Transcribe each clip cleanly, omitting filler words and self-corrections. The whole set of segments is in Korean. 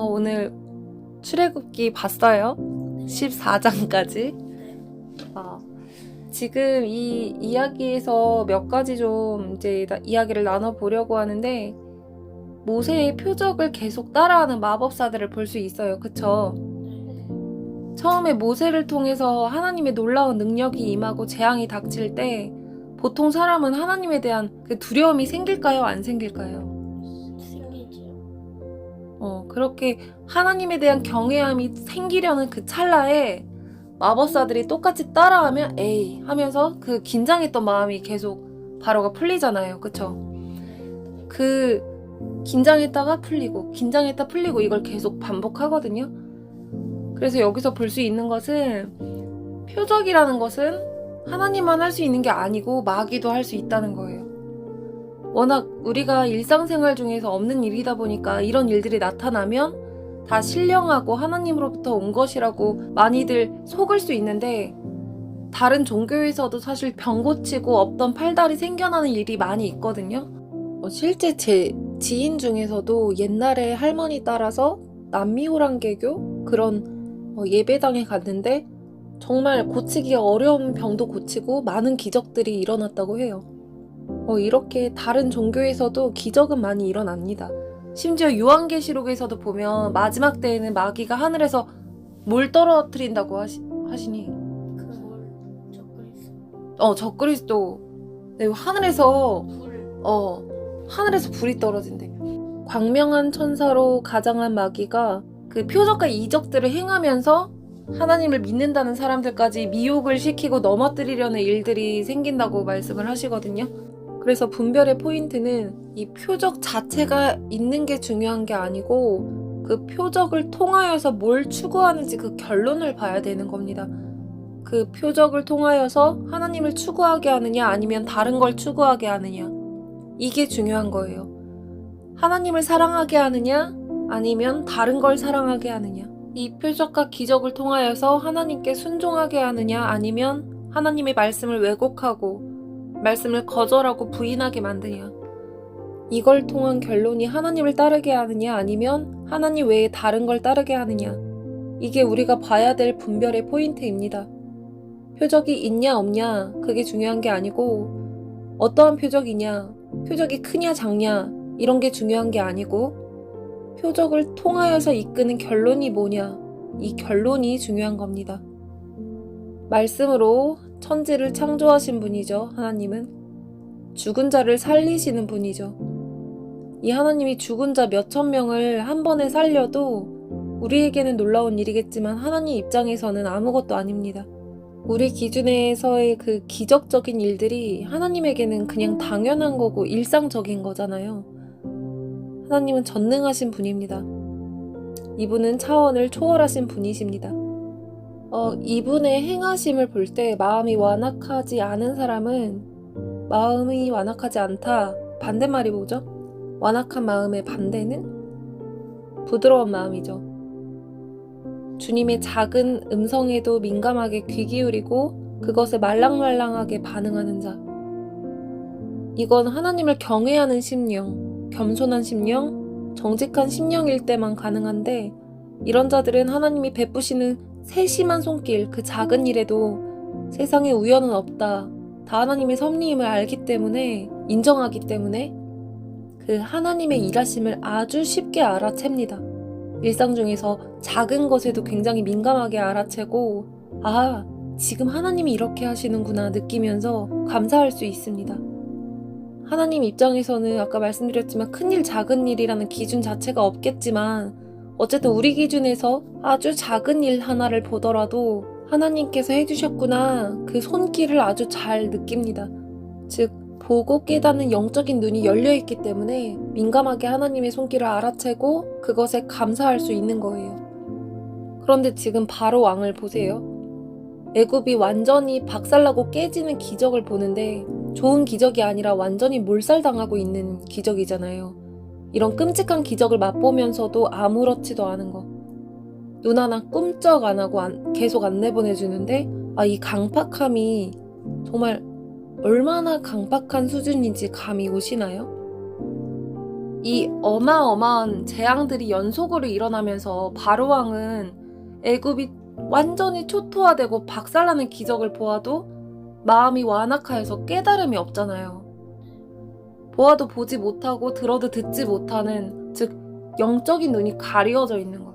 오늘 출애굽기 봤어요? 14장까지. 지금 이 이야기에서 몇 가지 좀 이제 이야기를 나눠보려고 하는데, 모세의 표적을 계속 따라하는 마법사들을 볼 수 있어요. 그쵸? 처음에 모세를 통해서 하나님의 놀라운 능력이 임하고 재앙이 닥칠 때 보통 사람은 하나님에 대한 그 두려움이 생길까요? 안 생길까요? 생기지요. 그렇게 하나님에 대한 경외함이 생기려는 그 찰나에 마법사들이 똑같이 따라하면 에이 하면서 그 긴장했던 마음이 계속 바로가 풀리잖아요. 그쵸? 그 긴장했다가 풀리고 긴장했다 풀리고 이걸 계속 반복하거든요. 그래서 여기서 볼 수 있는 것은 표적이라는 것은 하나님만 할 수 있는 게 아니고 마귀도 할 수 있다는 거예요. 워낙 우리가 일상생활 중에서 없는 일이다 보니까 이런 일들이 나타나면 다 신령하고 하나님으로부터 온 것이라고 많이들 속을 수 있는데, 다른 종교에서도 사실 병 고치고 없던 팔다리 생겨나는 일이 많이 있거든요. 실제 제 지인 중에서도 옛날에 할머니 따라서 남미호랑개교 그런 예배당에 갔는데 정말 고치기가 어려운 병도 고치고 많은 기적들이 일어났다고 해요. 이렇게 다른 종교에서도 기적은 많이 일어납니다. 심지어 요한계시록에서도 보면 마지막 때에는 마귀가 하늘에서 뭘 떨어뜨린다고 하시니? 적그리스도. 네, 하늘에서 불이 떨어진대. 광명한 천사로 가장한 마귀가 그 표적과 이적들을 행하면서 하나님을 믿는다는 사람들까지 미혹을 시키고 넘어뜨리려는 일들이 생긴다고 말씀을 하시거든요. 그래서 분별의 포인트는 이 표적 자체가 있는 게 중요한 게 아니고 그 표적을 통하여서 뭘 추구하는지 그 결론을 봐야 되는 겁니다. 그 표적을 통하여서 하나님을 추구하게 하느냐 아니면 다른 걸 추구하게 하느냐, 이게 중요한 거예요. 하나님을 사랑하게 하느냐 아니면 다른 걸 사랑하게 하느냐, 이 표적과 기적을 통하여서 하나님께 순종하게 하느냐 아니면 하나님의 말씀을 왜곡하고 말씀을 거절하고 부인하게 만드냐, 이걸 통한 결론이 하나님을 따르게 하느냐 아니면 하나님 외에 다른 걸 따르게 하느냐, 이게 우리가 봐야 될 분별의 포인트입니다. 표적이 있냐 없냐 그게 중요한 게 아니고 어떠한 표적이냐, 표적이 크냐 작냐 이런 게 중요한 게 아니고 표적을 통하여서 이끄는 결론이 뭐냐, 이 결론이 중요한 겁니다. 말씀으로 천지를 창조하신 분이죠. 하나님은 죽은 자를 살리시는 분이죠. 이 하나님이 죽은 자 몇천 명을 한 번에 살려도 우리에게는 놀라운 일이겠지만 하나님 입장에서는 아무것도 아닙니다. 우리 기준에서의 그 기적적인 일들이 하나님에게는 그냥 당연한 거고 일상적인 거잖아요. 하나님은 전능하신 분입니다. 이분은 차원을 초월하신 분이십니다. 이분의 행하심을 볼 때 마음이 완악하지 않은 사람은, 마음이 완악하지 않다, 반대말이 뭐죠? 완악한 마음의 반대는 부드러운 마음이죠. 주님의 작은 음성에도 민감하게 귀 기울이고 그것에 말랑말랑하게 반응하는 자, 이건 하나님을 경외하는 심령, 겸손한 심령, 정직한 심령일 때만 가능한데, 이런 자들은 하나님이 베푸시는 세심한 손길, 그 작은 일에도 세상에 우연은 없다, 다 하나님의 섭리임을 알기 때문에, 인정하기 때문에 그 하나님의 일하심을 아주 쉽게 알아챕니다. 일상 중에서 작은 것에도 굉장히 민감하게 알아채고, 아, 지금 하나님이 이렇게 하시는구나 느끼면서 감사할 수 있습니다. 하나님 입장에서는 아까 말씀드렸지만 큰일 작은 일이라는 기준 자체가 없겠지만 어쨌든 우리 기준에서 아주 작은 일 하나를 보더라도 하나님께서 해주셨구나, 그 손길을 아주 잘 느낍니다. 즉 보고 깨닫는 영적인 눈이 열려있기 때문에 민감하게 하나님의 손길을 알아채고 그것에 감사할 수 있는 거예요. 그런데 지금 바로 왕을 보세요. 애굽이 완전히 박살나고 깨지는 기적을 보는데 좋은 기적이 아니라 완전히 몰살당하고 있는 기적이잖아요. 이런 끔찍한 기적을 맛보면서도 아무렇지도 않은 거, 눈 하나 꿈쩍 안 하고 계속 안 내보내주는데, 이 강팍함이 정말 얼마나 강팍한 수준인지 감이 오시나요? 이 어마어마한 재앙들이 연속으로 일어나면서 바로 왕은 애굽이 완전히 초토화되고 박살나는 기적을 보아도 마음이 완악하여서 깨달음이 없잖아요. 보아도 보지 못하고 들어도 듣지 못하는, 즉 영적인 눈이 가려져 있는 것.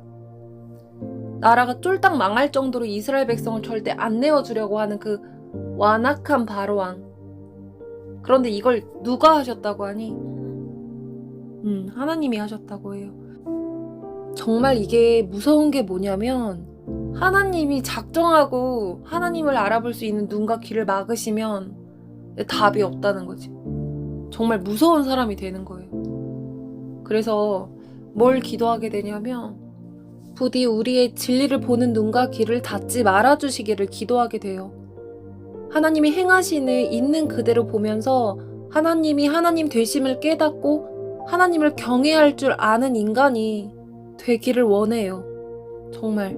나라가 쫄딱 망할 정도로 이스라엘 백성을 절대 안 내어주려고 하는 그 완악한 바로 왕. 그런데 이걸 누가 하셨다고 하니? 하나님이 하셨다고 해요. 정말 이게 무서운 게 뭐냐면 하나님이 작정하고 하나님을 알아볼 수 있는 눈과 귀를 막으시면 답이 없다는 거지. 정말 무서운 사람이 되는 거예요. 그래서 뭘 기도하게 되냐면 부디 우리의 진리를 보는 눈과 귀를 닫지 말아주시기를 기도하게 돼요. 하나님이 행하시는 있는 그대로 보면서 하나님이 하나님 되심을 깨닫고 하나님을 경외할 줄 아는 인간이 되기를 원해요. 정말.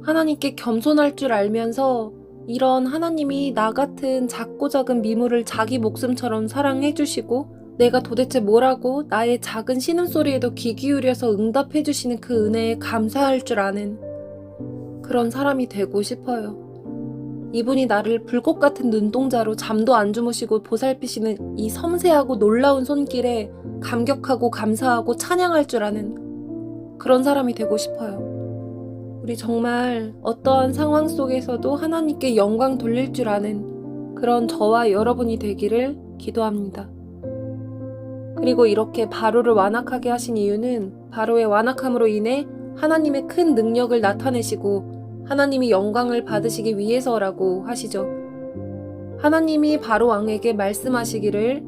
하나님께 겸손할 줄 알면서 이런 하나님이 나 같은 작고 작은 미물을 자기 목숨처럼 사랑해 주시고 내가 도대체 뭐라고 나의 작은 신음소리에도 귀 기울여서 응답해 주시는 그 은혜에 감사할 줄 아는 그런 사람이 되고 싶어요. 이분이 나를 불꽃 같은 눈동자로 잠도 안 주무시고 보살피시는 이 섬세하고 놀라운 손길에 감격하고 감사하고 찬양할 줄 아는 그런 사람이 되고 싶어요. 우리 정말 어떠한 상황 속에서도 하나님께 영광 돌릴 줄 아는 그런 저와 여러분이 되기를 기도합니다. 그리고 이렇게 바로를 완악하게 하신 이유는 바로의 완악함으로 인해 하나님의 큰 능력을 나타내시고 하나님이 영광을 받으시기 위해서라고 하시죠. 하나님이 바로 왕에게 말씀하시기를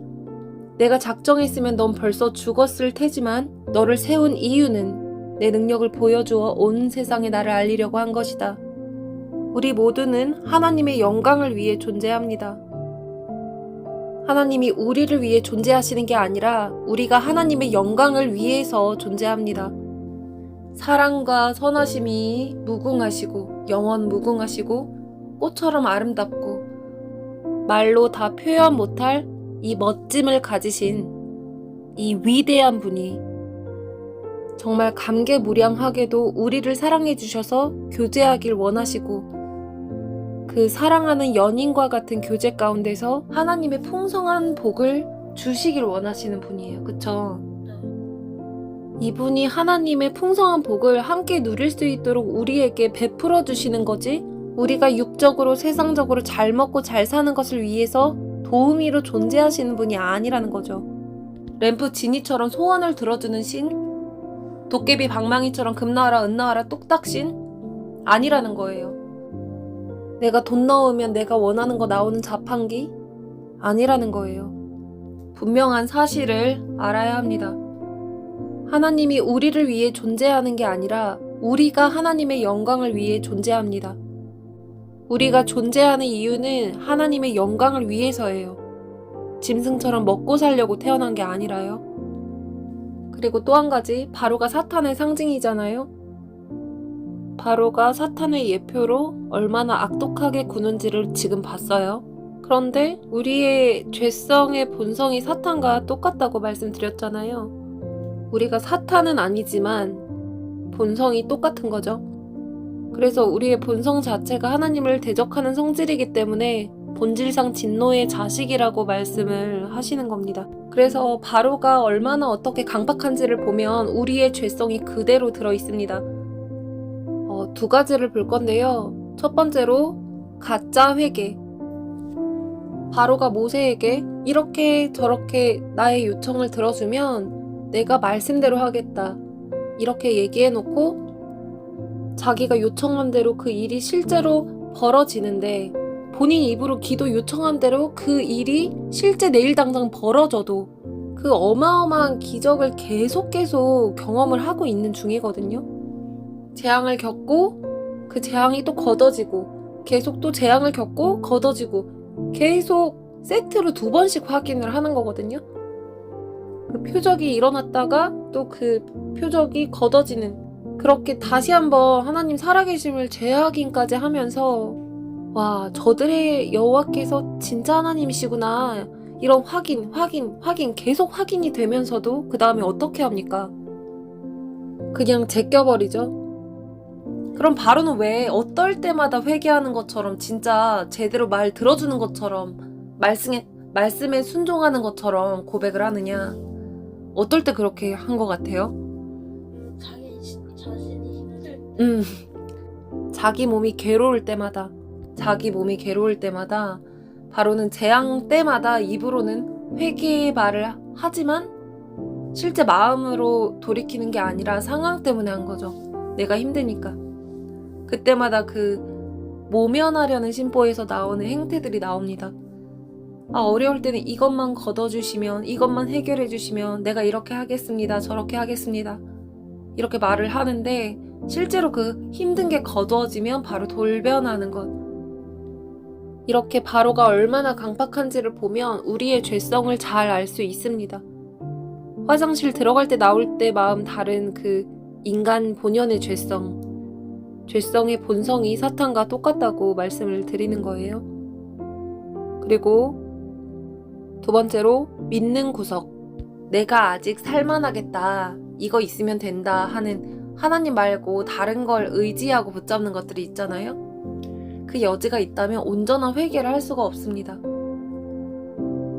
내가 작정했으면 넌 벌써 죽었을 테지만 너를 세운 이유는 내 능력을 보여주어 온 세상에 나를 알리려고 한 것이다. 우리 모두는 하나님의 영광을 위해 존재합니다. 하나님이 우리를 위해 존재하시는 게 아니라 우리가 하나님의 영광을 위해서 존재합니다. 사랑과 선하심이 무궁하시고 영원 무궁하시고 꽃처럼 아름답고 말로 다 표현 못할 이 멋짐을 가지신 이 위대한 분이 정말 감개무량하게도 우리를 사랑해 주셔서 교제하길 원하시고 그 사랑하는 연인과 같은 교제 가운데서 하나님의 풍성한 복을 주시길 원하시는 분이에요. 그쵸? 이분이 하나님의 풍성한 복을 함께 누릴 수 있도록 우리에게 베풀어 주시는 거지 우리가 육적으로 세상적으로 잘 먹고 잘 사는 것을 위해서 도우미로 존재하시는 분이 아니라는 거죠. 램프 지니처럼 소원을 들어주는 신? 도깨비 방망이처럼 금 나와라 은 나와라 뚝딱신? 아니라는 거예요. 내가 돈 넣으면 내가 원하는 거 나오는 자판기? 아니라는 거예요. 분명한 사실을 알아야 합니다. 하나님이 우리를 위해 존재하는 게 아니라 우리가 하나님의 영광을 위해 존재합니다. 우리가 존재하는 이유는 하나님의 영광을 위해서예요. 짐승처럼 먹고 살려고 태어난 게 아니라요. 그리고 또 한 가지, 바로가 사탄의 상징이잖아요. 바로가 사탄의 예표로 얼마나 악독하게 구는지를 지금 봤어요. 그런데 우리의 죄성의 본성이 사탄과 똑같다고 말씀드렸잖아요. 우리가 사탄은 아니지만 본성이 똑같은 거죠. 그래서 우리의 본성 자체가 하나님을 대적하는 성질이기 때문에 본질상 진노의 자식이라고 말씀을 하시는 겁니다. 그래서 바로가 얼마나 어떻게 강박한지를 보면 우리의 죄성이 그대로 들어있습니다. 두 가지를 볼 건데요. 첫 번째로 가짜 회개. 바로가 모세에게 이렇게 저렇게 나의 요청을 들어주면 내가 말씀대로 하겠다. 이렇게 얘기해놓고 자기가 요청한 대로 그 일이 실제로 벌어지는데 본인 입으로 기도 요청한 대로 그 일이 실제 내일 당장 벌어져도 그 어마어마한 기적을 계속 경험을 하고 있는 중이거든요. 재앙을 겪고 그 재앙이 또 걷어지고 계속 또 재앙을 겪고 걷어지고 계속 세트로 2번씩 확인을 하는 거거든요. 그 표적이 일어났다가 또 그 표적이 걷어지는 그렇게 다시 한번 하나님 살아계심을 재확인까지 하면서 와, 저들의 여호와께서 진짜 하나님이시구나. 이런 확인 계속 확인이 되면서도 그 다음에 어떻게 합니까? 그냥 제껴버리죠. 그럼 바로는 왜 어떨 때마다 회개하는 것처럼 진짜 제대로 말 들어주는 것처럼 말씀에 순종하는 것처럼 고백을 하느냐? 어떨 때 그렇게 한 것 같아요? 자신이 힘들 자기 몸이 괴로울 때마다 바로는 재앙 때마다 입으로는 회개의 말을 하지만 실제 마음으로 돌이키는 게 아니라 상황 때문에 한 거죠. 내가 힘드니까. 그때마다 그 모면하려는 심보에서 나오는 행태들이 나옵니다. 어려울 때는 이것만 걷어주시면, 이것만 해결해주시면 내가 이렇게 하겠습니다. 저렇게 하겠습니다. 이렇게 말을 하는데 실제로 그 힘든 게 거두어지면 바로 돌변하는 것. 이렇게 바로가 얼마나 강팍한지를 보면 우리의 죄성을 잘 알 수 있습니다. 화장실 들어갈 때 나올 때 마음 다른 그 인간 본연의 죄성의 본성이 사탄과 똑같다고 말씀을 드리는 거예요. 그리고 두 번째로 믿는 구석. 내가 아직 살만하겠다. 이거 있으면 된다 하는 하나님 말고 다른 걸 의지하고 붙잡는 것들이 있잖아요. 그 여지가 있다면 온전한 회개를 할 수가 없습니다.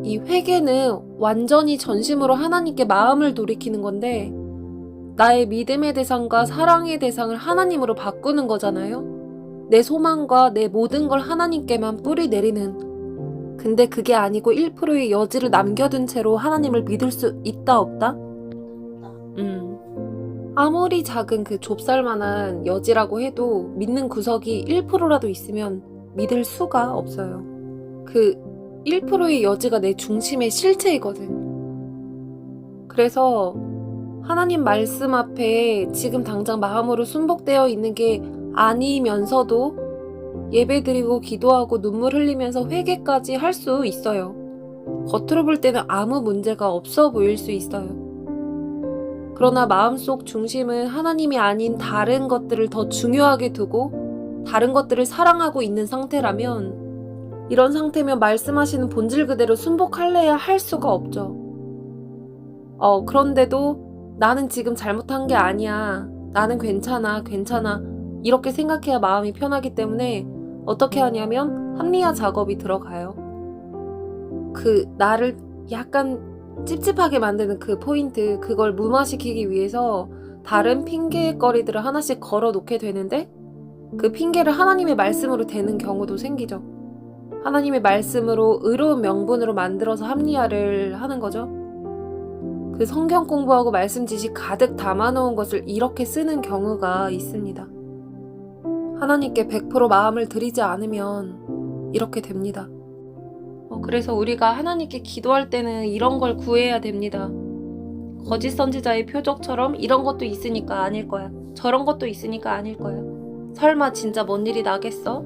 이 회개는 완전히 전심으로 하나님께 마음을 돌이키는 건데 나의 믿음의 대상과 사랑의 대상을 하나님으로 바꾸는 거잖아요. 내 소망과 내 모든 걸 하나님께만 뿌리내리는. 근데 그게 아니고 1%의 여지를 남겨둔 채로 하나님을 믿을 수 있다 없다? 아무리 작은 그 좁쌀만한 여지라고 해도 믿는 구석이 1%라도 있으면 믿을 수가 없어요. 그 1%의 여지가 내 중심의 실체이거든. 그래서 하나님 말씀 앞에 지금 당장 마음으로 순복되어 있는 게 아니면서도 예배드리고 기도하고 눈물 흘리면서 회개까지 할 수 있어요. 겉으로 볼 때는 아무 문제가 없어 보일 수 있어요. 그러나 마음속 중심은 하나님이 아닌 다른 것들을 더 중요하게 두고 다른 것들을 사랑하고 있는 상태라면 이런 상태면 말씀하시는 본질 그대로 순복할래야 할 수가 없죠. 그런데도 나는 지금 잘못한 게 아니야. 나는 괜찮아. 이렇게 생각해야 마음이 편하기 때문에 어떻게 하냐면 합리화 작업이 들어가요. 그 나를 약간 찝찝하게 만드는 그 포인트, 그걸 무마시키기 위해서 다른 핑계거리들을 하나씩 걸어놓게 되는데 그 핑계를 하나님의 말씀으로 대는 경우도 생기죠. 하나님의 말씀으로 의로운 명분으로 만들어서 합리화를 하는 거죠. 그 성경 공부하고 말씀 지식 가득 담아놓은 것을 이렇게 쓰는 경우가 있습니다. 하나님께 100% 마음을 드리지 않으면 이렇게 됩니다. 그래서 우리가 하나님께 기도할 때는 이런 걸 구해야 됩니다. 거짓 선지자의 표적처럼 이런 것도 있으니까 아닐 거야. 저런 것도 있으니까 아닐 거야. 설마 진짜 뭔 일이 나겠어?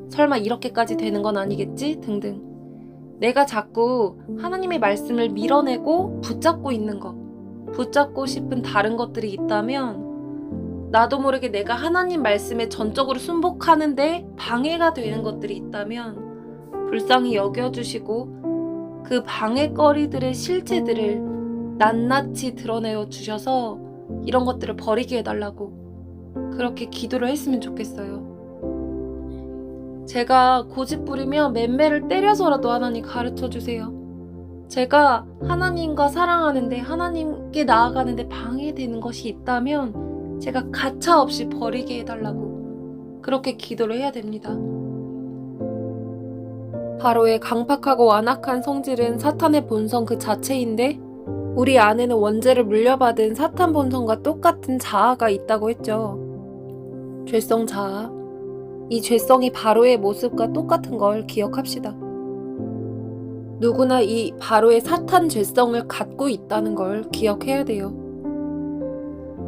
설마 이렇게까지 되는 건 아니겠지? 등등. 내가 자꾸 하나님의 말씀을 밀어내고 붙잡고 있는 거, 붙잡고 싶은 다른 것들이 있다면 나도 모르게 내가 하나님 말씀에 전적으로 순복하는데 방해가 되는 것들이 있다면 불쌍히 여겨주시고 그 방해거리들의 실체들을 낱낱이 드러내어 주셔서 이런 것들을 버리게 해달라고 그렇게 기도를 했으면 좋겠어요. 제가 고집 부리면 맴매를 때려서라도 하나님 가르쳐주세요. 제가 하나님과 사랑하는데 하나님께 나아가는데 방해되는 것이 있다면 제가 가차없이 버리게 해달라고 그렇게 기도를 해야 됩니다. 바로의 강팍하고 완악한 성질은 사탄의 본성 그 자체인데 우리 안에는 원죄를 물려받은 사탄 본성과 똑같은 자아가 있다고 했죠. 죄성 자아. 이 죄성이 바로의 모습과 똑같은 걸 기억합시다. 누구나 이 바로의 사탄 죄성을 갖고 있다는 걸 기억해야 돼요.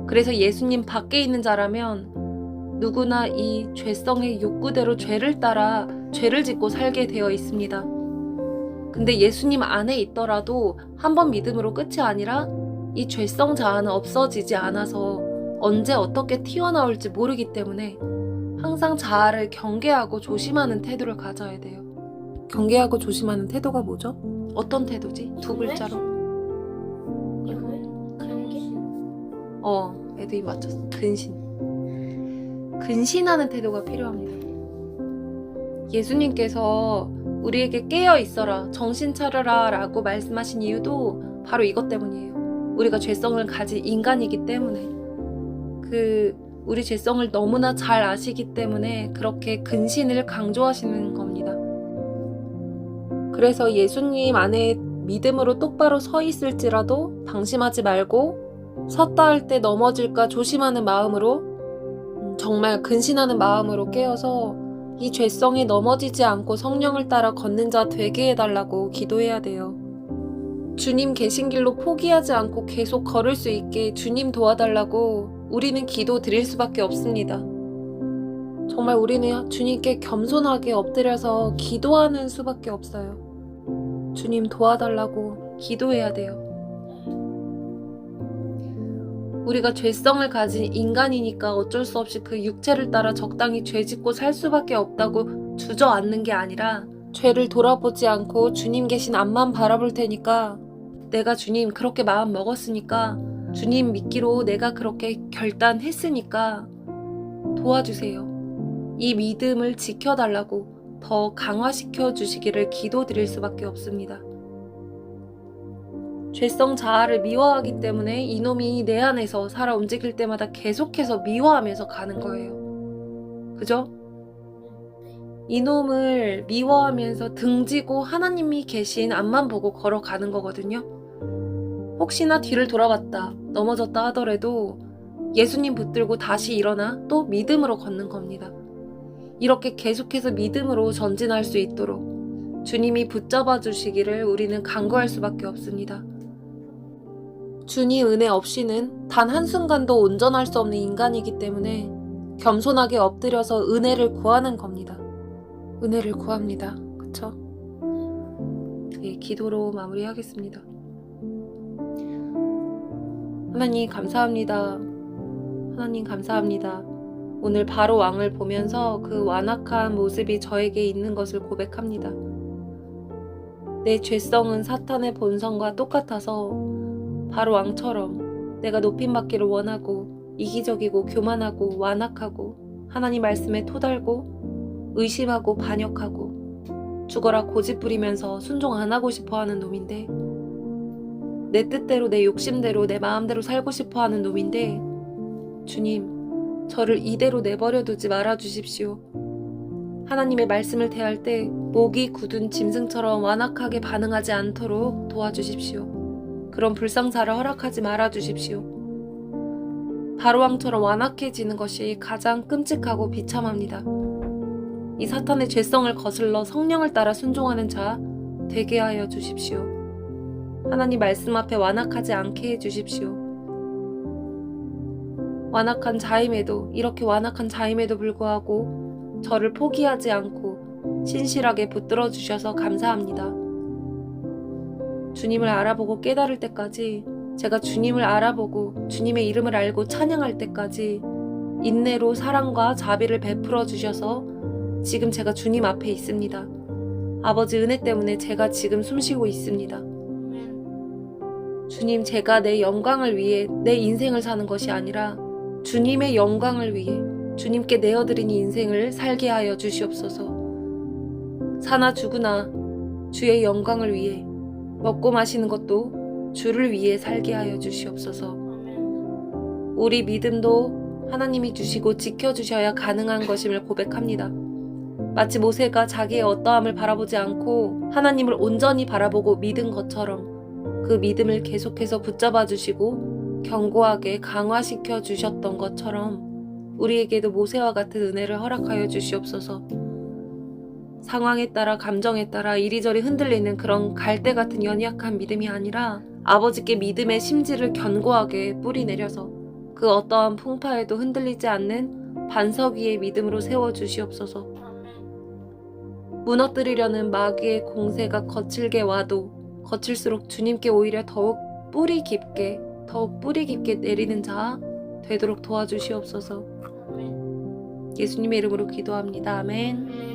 그래서 예수님 밖에 있는 자라면 누구나 이 죄성의 욕구대로 죄를 따라 죄를 짓고 살게 되어 있습니다. 근데 예수님 안에 있더라도 한 번 믿음으로 끝이 아니라 이 죄성 자아는 없어지지 않아서 언제 어떻게 튀어나올지 모르기 때문에 항상 자아를 경계하고 조심하는 태도를 가져야 돼요. 경계하고 조심하는 태도가 뭐죠? 어떤 태도지? 두 글자로. 애들이 맞췄어. 근신. 근신하는 태도가 필요합니다. 예수님께서 우리에게 깨어 있어라, 정신 차려라 라고 말씀하신 이유도 바로 이것 때문이에요. 우리가 죄성을 가진 인간이기 때문에, 우리 죄성을 너무나 잘 아시기 때문에 그렇게 근신을 강조하시는 겁니다. 그래서 예수님 안에 믿음으로 똑바로 서 있을지라도 방심하지 말고 섰다 할 때 넘어질까 조심하는 마음으로, 정말 근신하는 마음으로 깨어서 이 죄성에 넘어지지 않고 성령을 따라 걷는 자 되게 해달라고 기도해야 돼요. 주님 계신 길로 포기하지 않고 계속 걸을 수 있게 주님 도와달라고 우리는 기도 드릴 수밖에 없습니다. 정말 우리는 주님께 겸손하게 엎드려서 기도하는 수밖에 없어요. 주님 도와달라고 기도해야 돼요. 우리가 죄성을 가진 인간이니까 어쩔 수 없이 그 육체를 따라 적당히 죄짓고 살 수밖에 없다고 주저앉는 게 아니라, 죄를 돌아보지 않고 주님 계신 앞만 바라볼 테니까, 내가 주님 그렇게 마음 먹었으니까, 주님 믿기로 내가 그렇게 결단했으니까 도와주세요. 이 믿음을 지켜달라고 더 강화시켜 주시기를 기도드릴 수밖에 없습니다. 죄성 자아를 미워하기 때문에 이놈이 내 안에서 살아 움직일 때마다 계속해서 미워하면서 가는 거예요. 그죠? 이놈을 미워하면서 등지고 하나님이 계신 앞만 보고 걸어가는 거거든요. 혹시나 뒤를 돌아봤다, 넘어졌다 하더라도 예수님 붙들고 다시 일어나 또 믿음으로 걷는 겁니다. 이렇게 계속해서 믿음으로 전진할 수 있도록 주님이 붙잡아 주시기를 우리는 간구할 수밖에 없습니다. 주님 은혜 없이는 단 한순간도 온전할 수 없는 인간이기 때문에 겸손하게 엎드려서 은혜를 구하는 겁니다. 은혜를 구합니다. 그쵸? 예, 기도로 마무리하겠습니다. 하나님 감사합니다. 하나님 감사합니다. 오늘 바로 왕을 보면서 그 완악한 모습이 저에게 있는 것을 고백합니다. 내 죄성은 사탄의 본성과 똑같아서 바로 왕처럼 내가 높임받기를 원하고 이기적이고 교만하고 완악하고 하나님 말씀에 토달고 의심하고 반역하고 죽어라 고집 부리면서 순종 안 하고 싶어하는 놈인데, 내 뜻대로 내 욕심대로 내 마음대로 살고 싶어하는 놈인데, 주님 저를 이대로 내버려 두지 말아 주십시오. 하나님의 말씀을 대할 때 목이 굳은 짐승처럼 완악하게 반응하지 않도록 도와주십시오. 그런 불상사를 허락하지 말아 주십시오. 바로왕처럼 완악해지는 것이 가장 끔찍하고 비참합니다. 이 사탄의 죄성을 거슬러 성령을 따라 순종하는 자 되게 하여 주십시오. 하나님 말씀 앞에 완악하지 않게 해 주십시오. 완악한 자임에도, 이렇게 완악한 자임에도 불구하고 저를 포기하지 않고 신실하게 붙들어 주셔서 감사합니다. 주님을 알아보고 깨달을 때까지, 제가 주님을 알아보고 주님의 이름을 알고 찬양할 때까지 인내로 사랑과 자비를 베풀어 주셔서 지금 제가 주님 앞에 있습니다. 아버지 은혜 때문에 제가 지금 숨쉬고 있습니다. 주님, 제가 내 영광을 위해 내 인생을 사는 것이 아니라 주님의 영광을 위해 주님께 내어드린 인생을 살게 하여 주시옵소서. 사나 죽으나 주의 영광을 위해, 먹고 마시는 것도 주를 위해 살게 하여 주시옵소서. 우리 믿음도 하나님이 주시고 지켜주셔야 가능한 것임을 고백합니다. 마치 모세가 자기의 어떠함을 바라보지 않고 하나님을 온전히 바라보고 믿은 것처럼 그 믿음을 계속해서 붙잡아 주시고 견고하게 강화시켜 주셨던 것처럼 우리에게도 모세와 같은 은혜를 허락하여 주시옵소서. 상황에 따라 감정에 따라 이리저리 흔들리는 그런 갈대 같은 연약한 믿음이 아니라 아버지께 믿음의 심지를 견고하게 뿌리내려서 그 어떠한 풍파에도 흔들리지 않는 반석 위의 믿음으로 세워주시옵소서. 무너뜨리려는 마귀의 공세가 거칠게 와도 거칠수록 주님께 오히려 더욱 뿌리 깊게 내리는 자 되도록 도와주시옵소서. 예수님의 이름으로 기도합니다. 아멘.